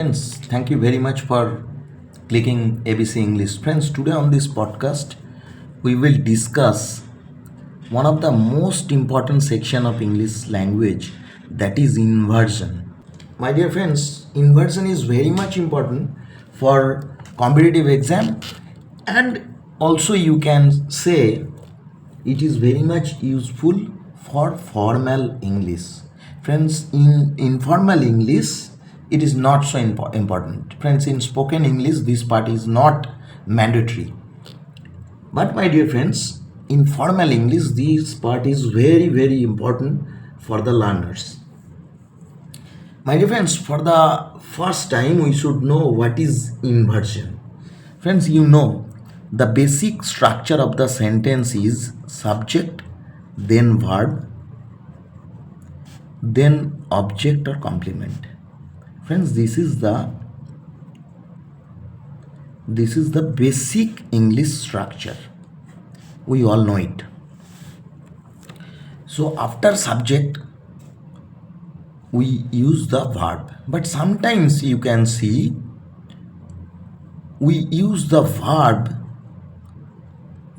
Friends, thank you very much for clicking ABC English. Friends, today on this podcast, we will discuss one of the most important section of English language, that is inversion. My dear friends, inversion is very much important for competitive exam, and also you can say it is very much useful for formal English. Friends, in informal English, it is not so important. Friends, in spoken English, this part is not mandatory. But my dear friends, in formal English, this part is very important for the learners. My dear friends, for the first time, we should know what is inversion. Friends, you know the basic structure of the sentence is subject, then verb, then object or complement. Friends, this is the basic English structure. We all know it. So after subject, we use the verb, but sometimes you can see we use the verb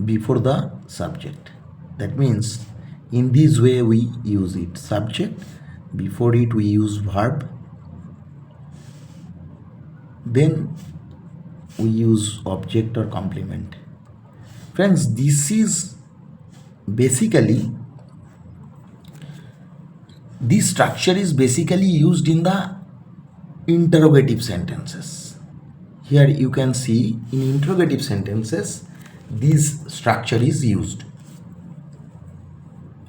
before the subject. That means in this way we use it. Subject, before it we use verb, then we use object or complement. Friends, this structure is basically used in the interrogative sentences. Here you can see in interrogative sentences this structure is used.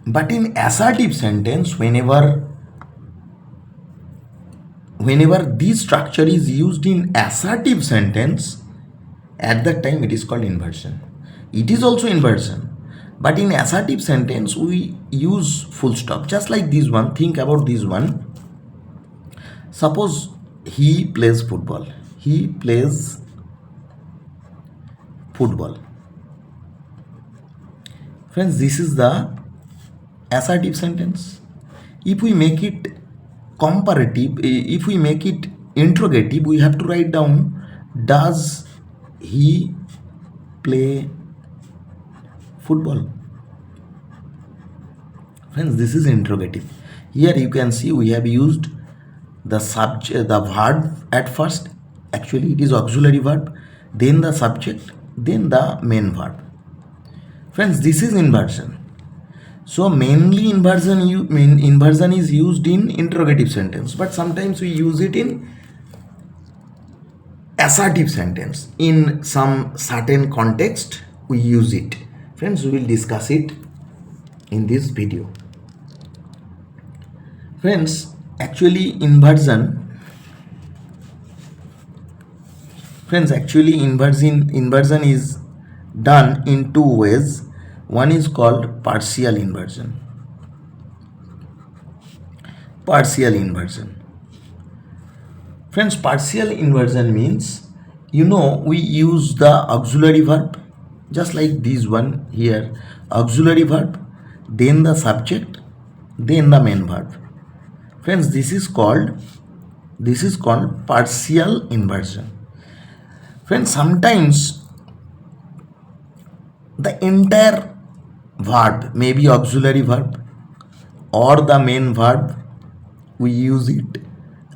But in assertive sentence, whenever this structure is used in assertive sentence, at that time it is called inversion. It is also inversion, but in assertive sentence we use full stop, just like this one. Think about this one. Suppose he plays football. Friends, this is the assertive sentence. If we make it comparative, if we make it interrogative, we have to write down, does he play football? Friends, this is interrogative. Here you can see we have used the verb at first. Actually it is auxiliary verb, then the subject, then the main verb. Friends, this is inversion. So mainly inversion is used in interrogative sentence, but sometimes we use it in assertive sentence. In some certain context we use it. Friends, we will discuss it in this video. Friends, actually inversion is done in two ways. One is called partial inversion. Friends, partial inversion means, we use the auxiliary verb, just like this one here. Auxiliary verb, then the subject, then the main verb. Friends, this is called partial inversion. Friends, sometimes the entire verb may be auxiliary verb or the main verb, we use it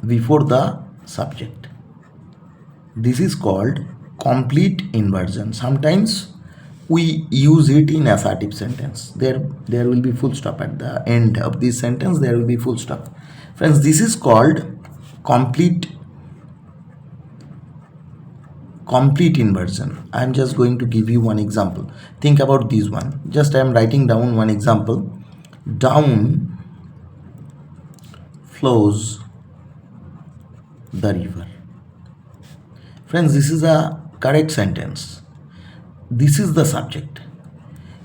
before the subject. This is called complete inversion. Sometimes we use it in assertive sentence. There will be full stop at the end of this sentence. There will be full stop. Friends, this is called complete inversion. I am just going to give you one example. Think about this one. Just I am writing down one example. Down flows the river. Friends, this is a correct sentence. This is the subject,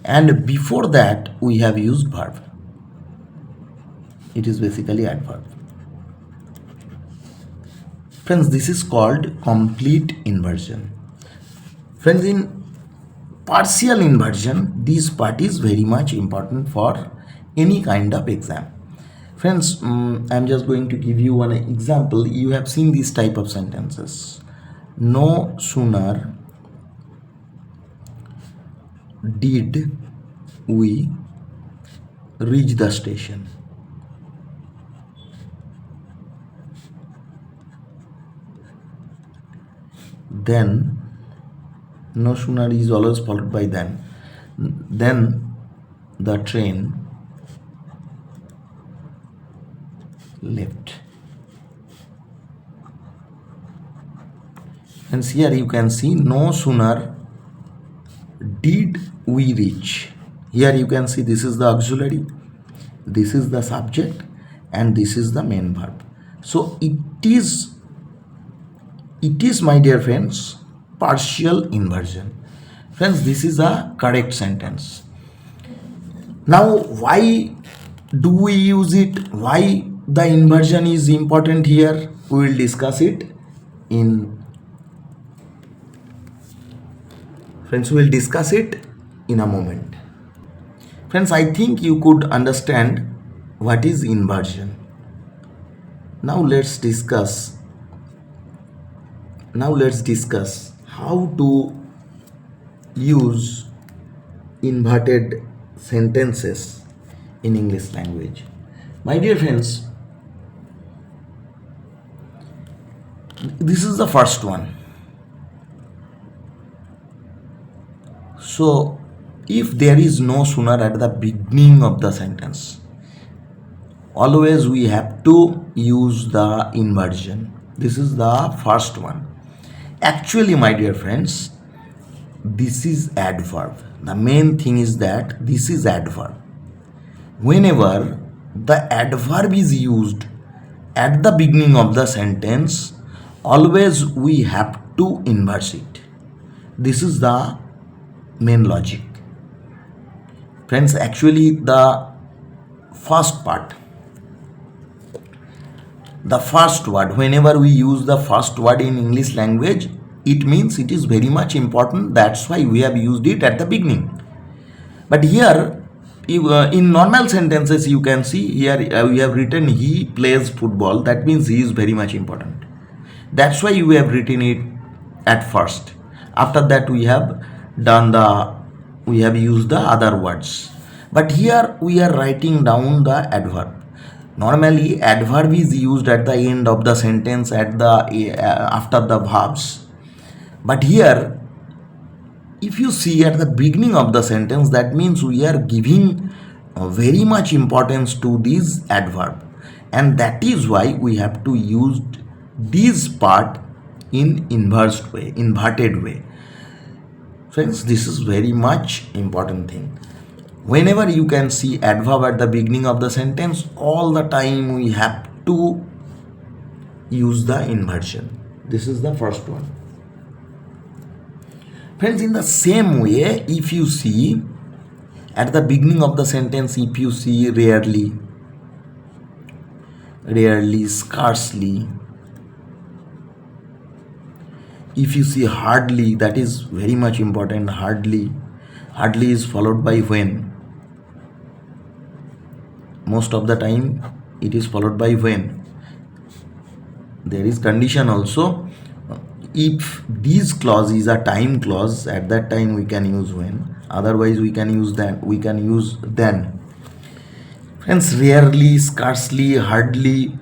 and before that we have used verb. It is basically adverb. Friends, this is called complete inversion. Friends, in partial inversion, this part is very much important for any kind of exam. Friends, I'm just going to give you one example. You have seen these type of sentences. No sooner did we reach the station, then, no sooner is always followed by then the train left. And here you can see no sooner did we reach. Here you can see this is the auxiliary, this is the subject, and this is the main verb. So it is my dear friends, partial inversion. Friends, this is a correct sentence. Now, why do we use it? Why the inversion is important here? We will discuss it in Friends, we will discuss it in a moment. Friends, I think you could understand what is inversion. Now let's discuss how to use inverted sentences in English language. My dear friends, this is the first one. So, if there is no sooner at the beginning of the sentence, always we have to use the inversion. This is the first one. Actually, my dear friends, this is adverb. The main thing is that this is adverb. Whenever the adverb is used at the beginning of the sentence, always we have to inverse it. This is the main logic. Friends, actually the first part, the first word, whenever we use the first word in English language, it means it is very much important. That's why we have used it at the beginning. But here, in normal sentences, you can see here we have written he plays football. That means he is very much important. That's why we have written it at first. After that, we have used the other words. But here we are writing down the adverb. Normally, adverb is used at the end of the sentence after the verbs. But here, if you see at the beginning of the sentence, that means we are giving very much importance to this adverb, and that is why we have to use this part in inverted way. Friends, this is very much important thing. Whenever you can see adverb at the beginning of the sentence, all the time we have to use the inversion. This is the first one. Friends, in the same way, if you see at the beginning of the sentence, if you see rarely, scarcely, if you see hardly, that is very much important. Hardly is followed by when. Most of the time it is followed by when. There is condition also. If this clause is a time clause, at that time we can use when. Otherwise we can use then. Friends, rarely, scarcely, hardly,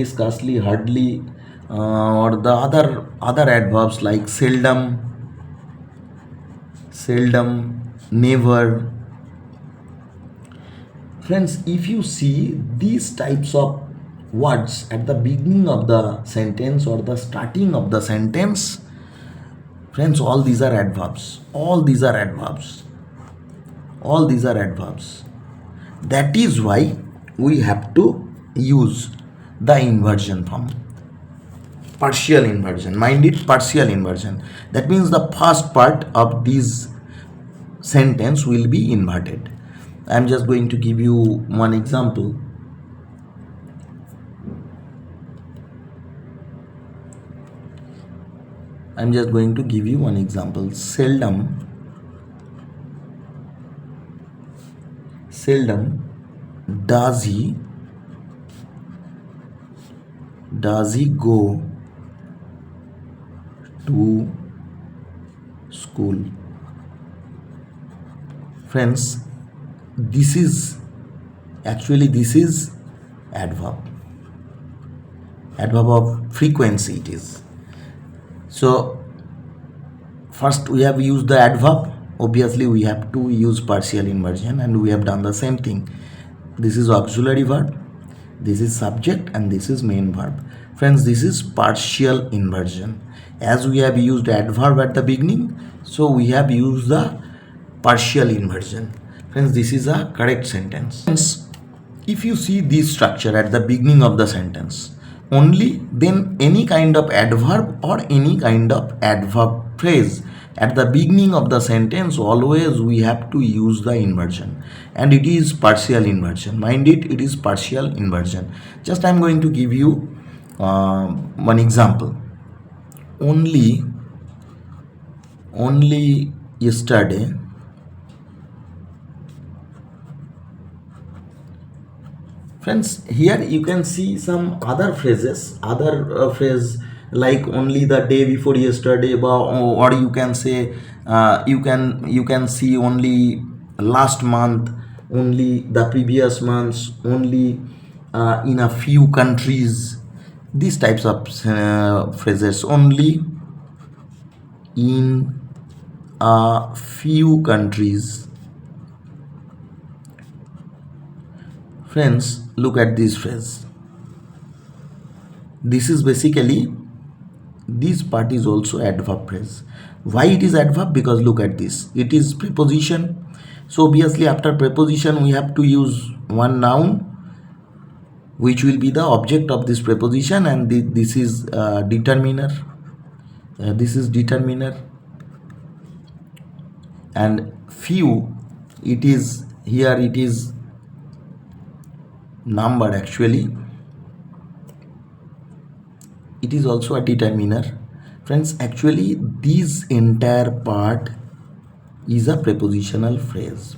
scarcely, hardly, or the other adverbs like seldom, never. Friends, if you see these types of words at the beginning of the sentence or the starting of the sentence, friends, all these are adverbs. That is why we have to use the inversion form. Partial inversion. Mind it, partial inversion. That means the first part of this sentence will be inverted. I am just going to give you one example. Seldom seldom does he go to school. Friends, this is adverb of frequency it is. So first we have used the adverb. Obviously we have to use partial inversion, and we have done the same thing. This is auxiliary verb, this is subject, and this is main verb. Friends, this is partial inversion. As we have used adverb at the beginning, so we have used the partial inversion. Friends, this is a correct sentence. Friends, if you see this structure at the beginning of the sentence only, then any kind of adverb or any kind of adverb phrase at the beginning of the sentence, always we have to use the inversion, and it is partial inversion. Mind it, it is partial inversion. Just I am going to give you one example. Only yesterday friends, here you can see some other phrases, phrase like only the day before yesterday, or you can say you can see only last month, only the previous months, only in a few countries. These types of phrases, only in a few countries. Friends, look at this phrase. This is basically, this part is also adverb phrase. Why it is adverb? Because look at this, it is preposition. So obviously after preposition we have to use one noun which will be the object of this preposition, and this is determiner. This is determiner, and few, it is here, it is number. Actually it is also a determiner. Friends, actually this entire part is a prepositional phrase.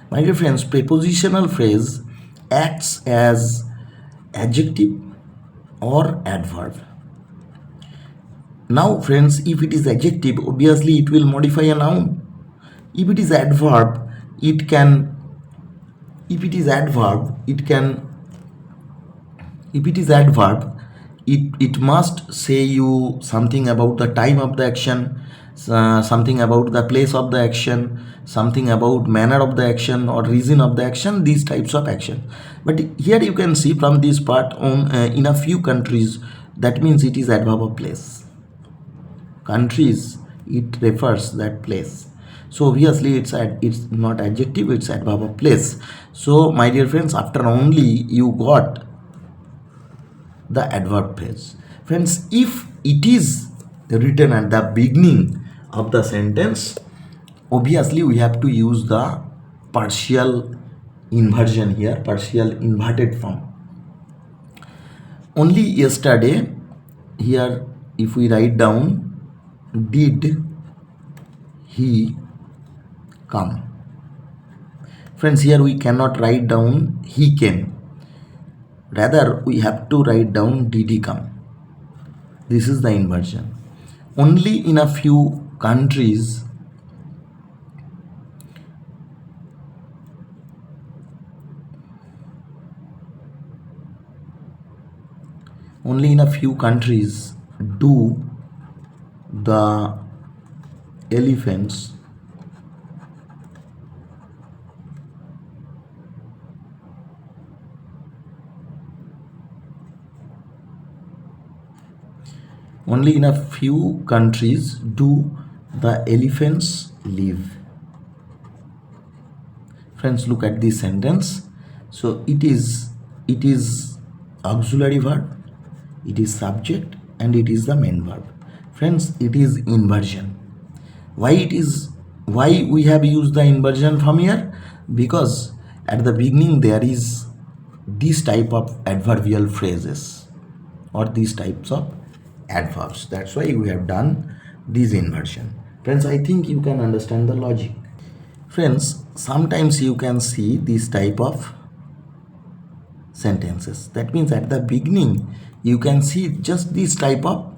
My dear friends, prepositional phrase acts as adjective or adverb. Now friends, if it is adjective, obviously it will modify a noun. If it is adverb, it must say you something about the time of the action, something about the place of the action, something about manner of the action or reason of the action, these types of action. But here you can see from this part on, in a few countries, that means it is adverb of place. Countries, it refers that place. So obviously it's not adjective, it's adverb of place. So my dear friends, after only you got the adverb phrase. Friends, if it is written at the beginning of the sentence, obviously we have to use the partial inversion here, partial inverted form. Only yesterday, here if we write down, did he come. Friends, here we cannot write down he came. Rather, we have to write down did he come. This is the inversion. Only in a few countries, do the elephants only in a few countries do the elephants live. Friends, look at this sentence. So it is auxiliary verb, it is subject, and it is the main verb. Friends, it is inversion. Why we have used the inversion from here? Because at the beginning there is this type of adverbial phrases or these types of adverbs. That's why we have done this inversion. Friends, I think you can understand the logic. Friends, sometimes you can see this type of sentences. That means at the beginning you can see just this type of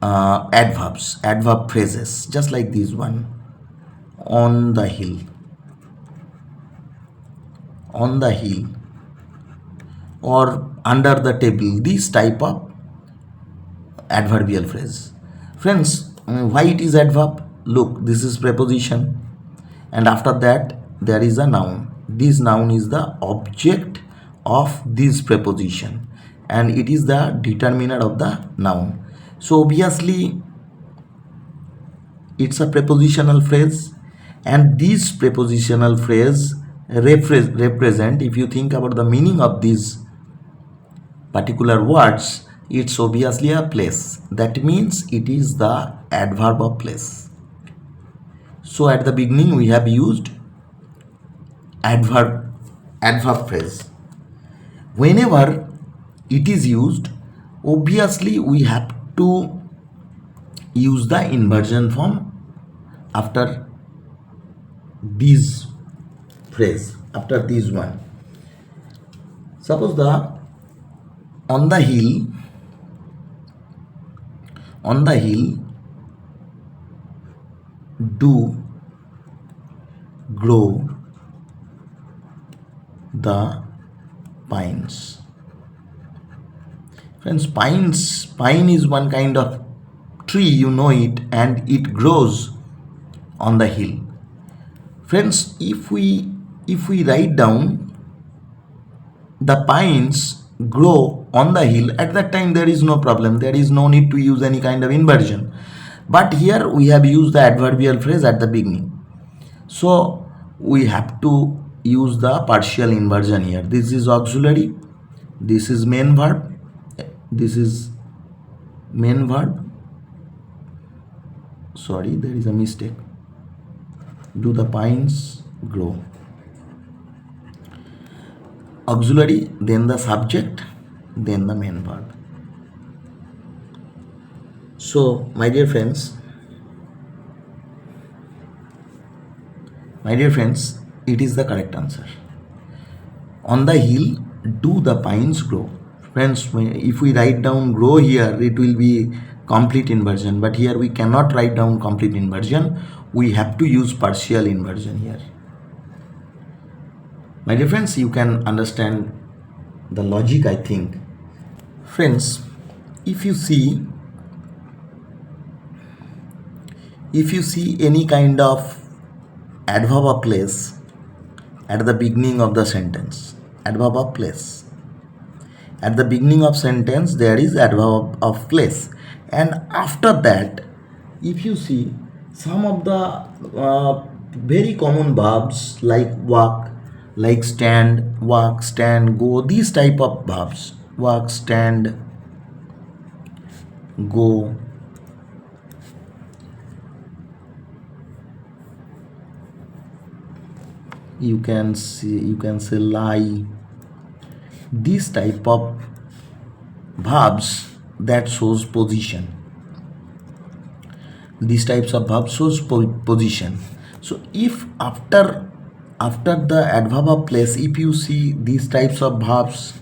adverbs, adverb phrases, just like this one: on the hill, on the hill, or under the table. This type of adverbial phrase. Friends, why it is adverb? Look, this is preposition, and after that there is a noun. This noun is the object of this preposition, and it is the determiner of the noun. So obviously it's a prepositional phrase, and this prepositional phrase represent, if you think about the meaning of these particular words, it's obviously a place. That means it is the adverb of place. So at the beginning we have used adverb phrase. Whenever it is used, obviously we have to use the inversion form after this phrase, after this one. Suppose the on the hill, on the hill do grow the pines. Friends, pine is one kind of tree, you know it, and it grows on the hill. Friends, if we write down the pines grow on the hill, at that time there is no problem, there is no need to use any kind of inversion. But here we have used the adverbial phrase at the beginning, so we have to use the partial inversion here. This is auxiliary, this is main verb, this is main verb, sorry, there is a mistake. Do the pines grow? Auxiliary, then the subject, then the main verb. So my dear friends, it is the correct answer. On the hill do the pines grow. Friends, if we write down grow here, it will be complete inversion, but here we cannot write down complete inversion, we have to use partial inversion here. My dear friends, you can understand the logic, I think. Friends, if you see any kind of adverb of place at the beginning of the sentence, adverb of place, at the beginning of sentence there is adverb of place, and after that if you see some of the very common verbs like walk, like stand, walk, stand, go, these type of verbs, walk, stand, go, you can say lie, these type of verbs that shows position, these types of verbs shows position. So if after the adverb of place, if you see these types of verbs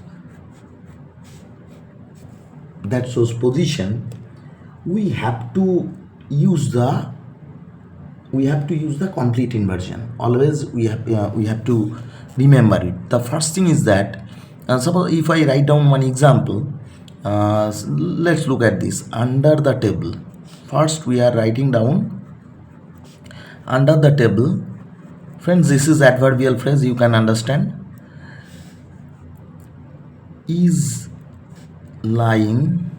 that shows position, we have to use the complete inversion. Always we have to remember it. The first thing is that suppose if I write down one example, let's look at this. Under the table, first we are writing down under the table. Friends, this is adverbial phrase, you can understand. Is lying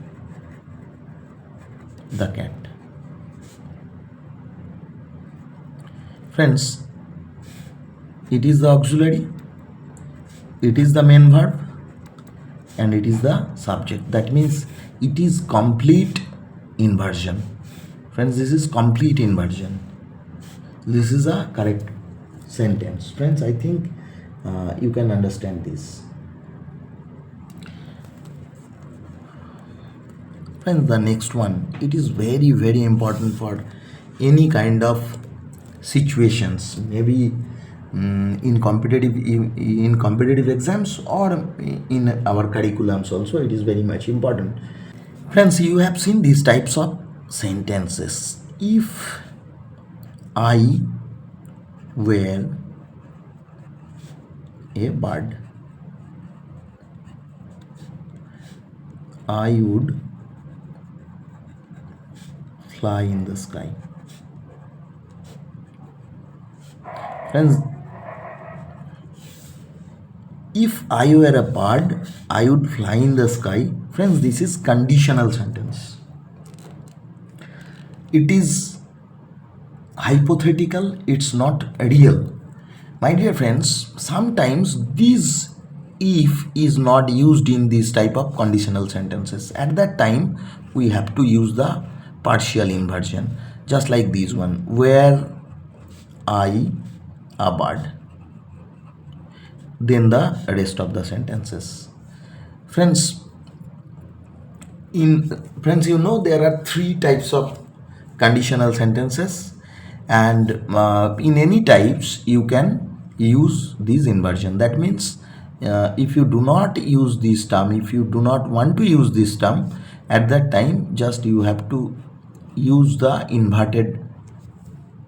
the cat. Friends, it is the auxiliary, it is the main verb, and it is the subject. That means it is complete inversion. Friends, this is complete inversion. This is a correct sentence. Friends, I think you can understand this. Friends, the next one, it is very, very important for any kind of situations, maybe in competitive exams or in our curriculums also. It is very much important. Friends, you have seen these types of sentences. If I were a bird, I would fly in the sky. Friends, if I were a bird, I would fly in the sky. Friends, this is conditional sentence. It is hypothetical, it's not real. My dear friends, sometimes this if is not used in this type of conditional sentences. At that time, we have to use the partial inversion, just like this one. Where I a bird, then the rest of the sentences. Friends, you know there are three types of conditional sentences, and in any types you can use this inversion. That means if you do not use this term, if you do not want to use this term, at that time just you have to use the inverted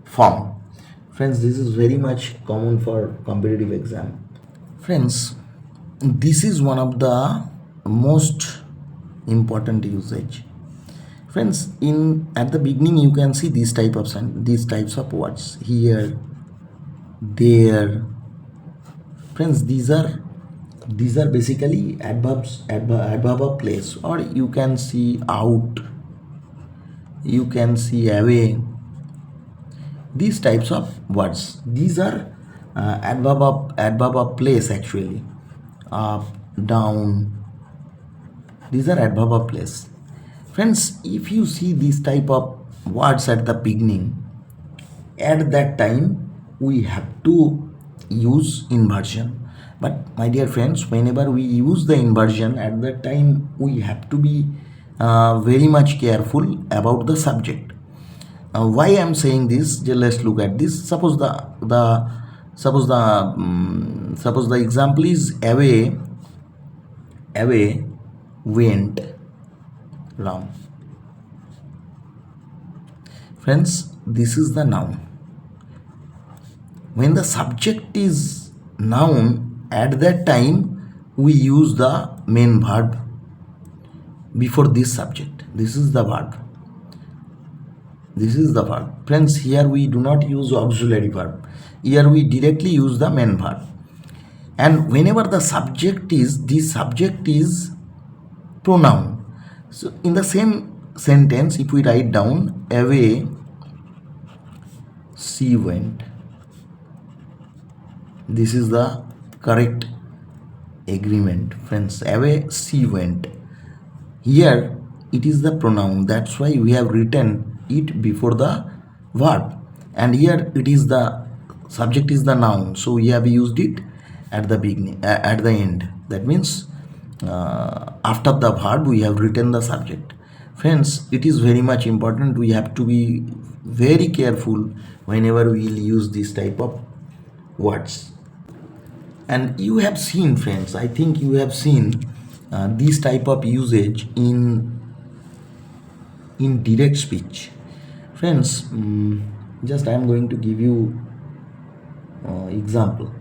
form. Friends, this is very much common for competitive exam. Friends, this is one of the most important usage. Friends, in at the beginning you can see these types of words here, there. Friends, these are basically adverb of place, or you can see out, you can see away. These types of words, these are adverb of place actually. Up, down, these are adverb of place. Friends, if you see these type of words at the beginning, at that time we have to use inversion. But my dear friends, whenever we use the inversion, at that time we have to be very much careful about the subject. Why I am saying this? Let's look at this. Suppose the example is away went Ram. Friends, this is the noun. When the subject is noun, at that time we use the main verb before this subject. This is the verb. This is the verb. Friends, here we do not use auxiliary verb. Here we directly use the main verb. And whenever the subject is pronoun. So in the same sentence, if we write down away she went, this is the correct agreement. Friends, away she went. Here it is the pronoun, that's why we have written it before the verb, and here it is the subject is the noun, so we have used it at the beginning, at the end. That means after the verb we have written the subject. Friends, it is very much important. We have to be very careful whenever we will use this type of words. And you have seen, friends, I think you have seen this type of usage in direct speech. Friends, just I am going to give you example.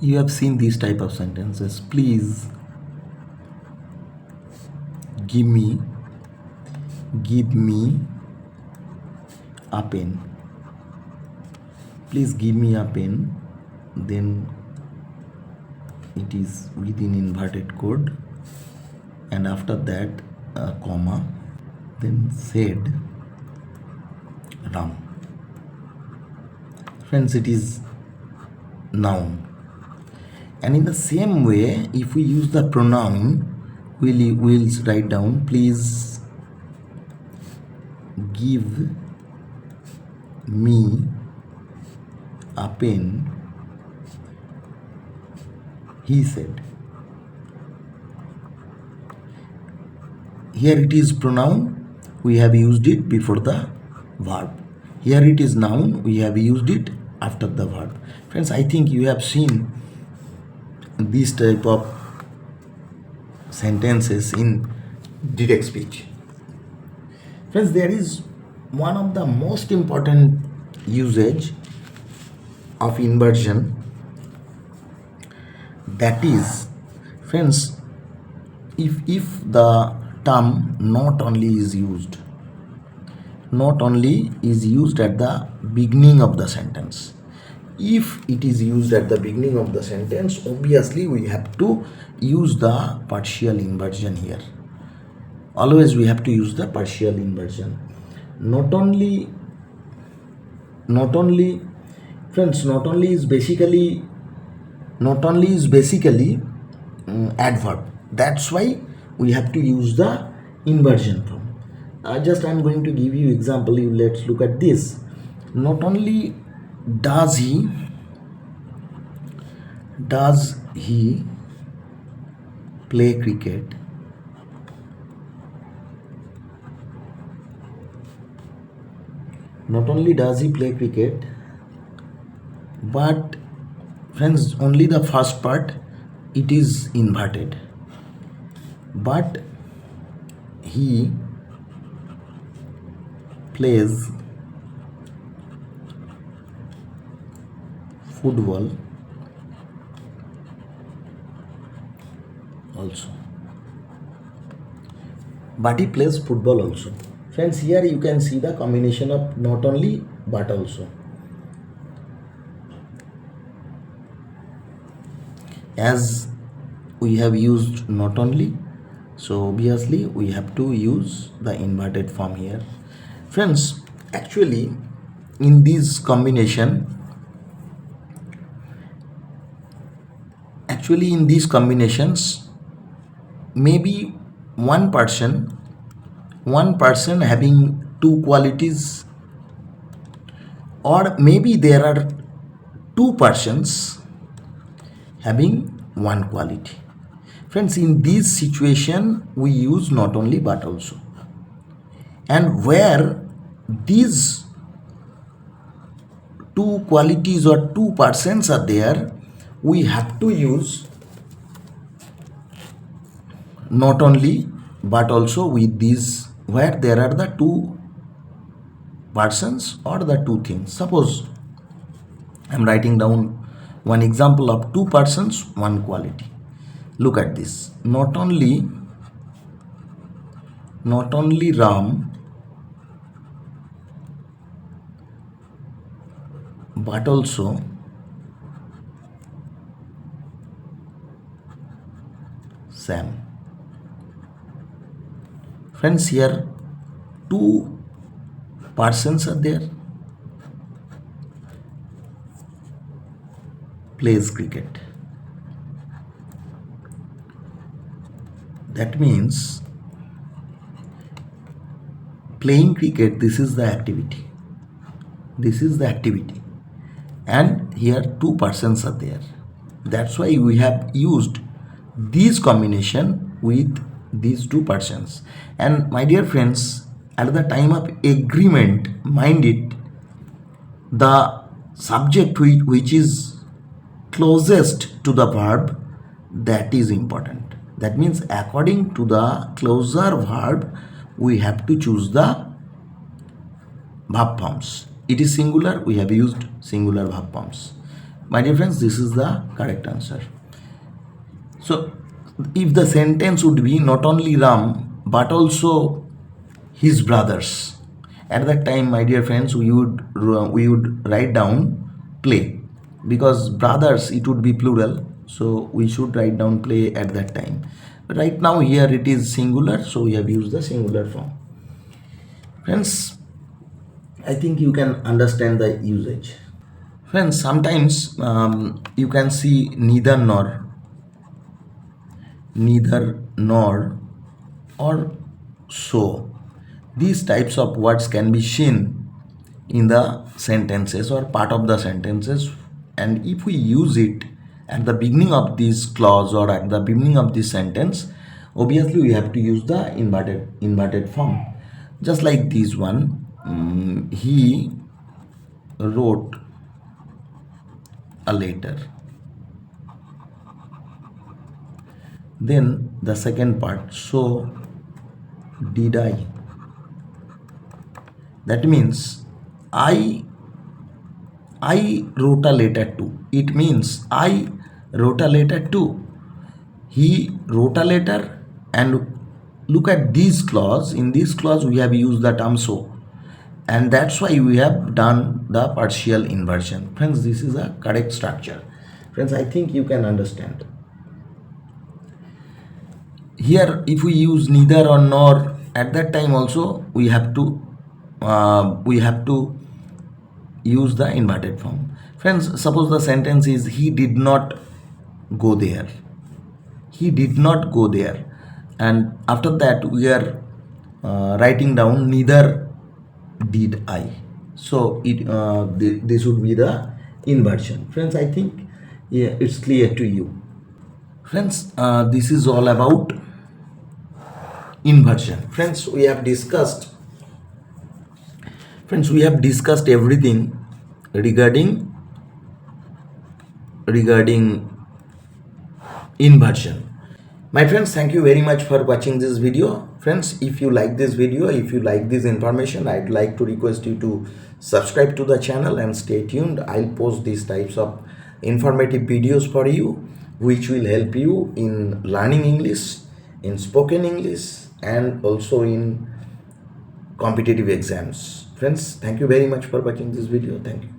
You have seen these type of sentences. Please give me a pen. Please give me a pen. Then it is within inverted code, and after that comma, then said Ram. Friends, it is noun. And in the same way, if we use the pronoun, we'll write down, please give me a pen, he said. Here it is pronoun, we have used it before the verb. Here it is noun, we have used it after the verb. Friends, I think you have seen this type of sentences in direct speech. Friends, there is one of the most important usage of inversion, that is, friends, if the term not only is used at the beginning of the sentence. If it is used at the beginning of the sentence, obviously we have to use the partial inversion here. Always we have to use the partial inversion. Not only friends, not only is basically adverb. That's why we have to use the inversion form. Just I'm going to give you example. Let's look at this. Not only does he play cricket, not only does he play cricket, but friends, only the first part it is inverted, but he plays football also. But he plays football also. Friends, here you can see the combination of not only but also. As we have used not only, so obviously we have to use the inverted form here. Friends, actually in this combination, in these combinations, maybe one person having two qualities, or maybe there are two persons having one quality. Friends, in this situation we use not only but also, and where these two qualities or two persons are there, we have to use not only but also with these, where there are the two persons or the two things. Suppose I am writing down one example of two persons, one quality. Look at this. Not only Ram, but also Sam. Friends, here two persons are there, plays cricket. That means playing cricket, this is the activity. And here two persons are there. That's why we have used this combination with these two persons. And my dear friends, at the time of agreement, mind it, the subject which is closest to the verb, that is important. That means according to the closer verb, we have to choose the verb forms. It is singular, we have used singular verb forms. My dear friends, this is the correct answer. So if the sentence would be not only Ram but also his brothers, at that time, my dear friends, we would write down play, because brothers it would be plural, so we should write down play at that time. But right now here it is singular, so we have used the singular form. Friends, I think you can understand the usage. Friends, sometimes you can see neither nor or so. These types of words can be seen in the sentences or part of the sentences, and if we use it at the beginning of this clause or at the beginning of this sentence, obviously we have to use the inverted form. Just like this one, he wrote a letter. Then the second part, so did I. That means I wrote a letter to. It means I wrote a letter to. He wrote a letter, and look at this clause. In this clause we have used the term so, and that's why we have done the partial inversion. Friends, this is a correct structure. Friends, I think you can understand. Here if we use neither or nor, at that time also we have to use the inverted form. Friends, suppose the sentence is he did not go there. He did not go there, and after that we are writing down neither did I. So this would be the inversion. Friends, I think yeah, it's clear to you. Friends, this is all about inversion. Friends, we have discussed everything regarding inversion. My friends, thank you very much for watching this video. Friends, if you like this video, if you like this information, I'd like to request you to subscribe to the channel and stay tuned. I'll post these types of informative videos for you, which will help you in learning English, in spoken English, and also in competitive exams. Friends, thank you very much for watching this video. Thank you.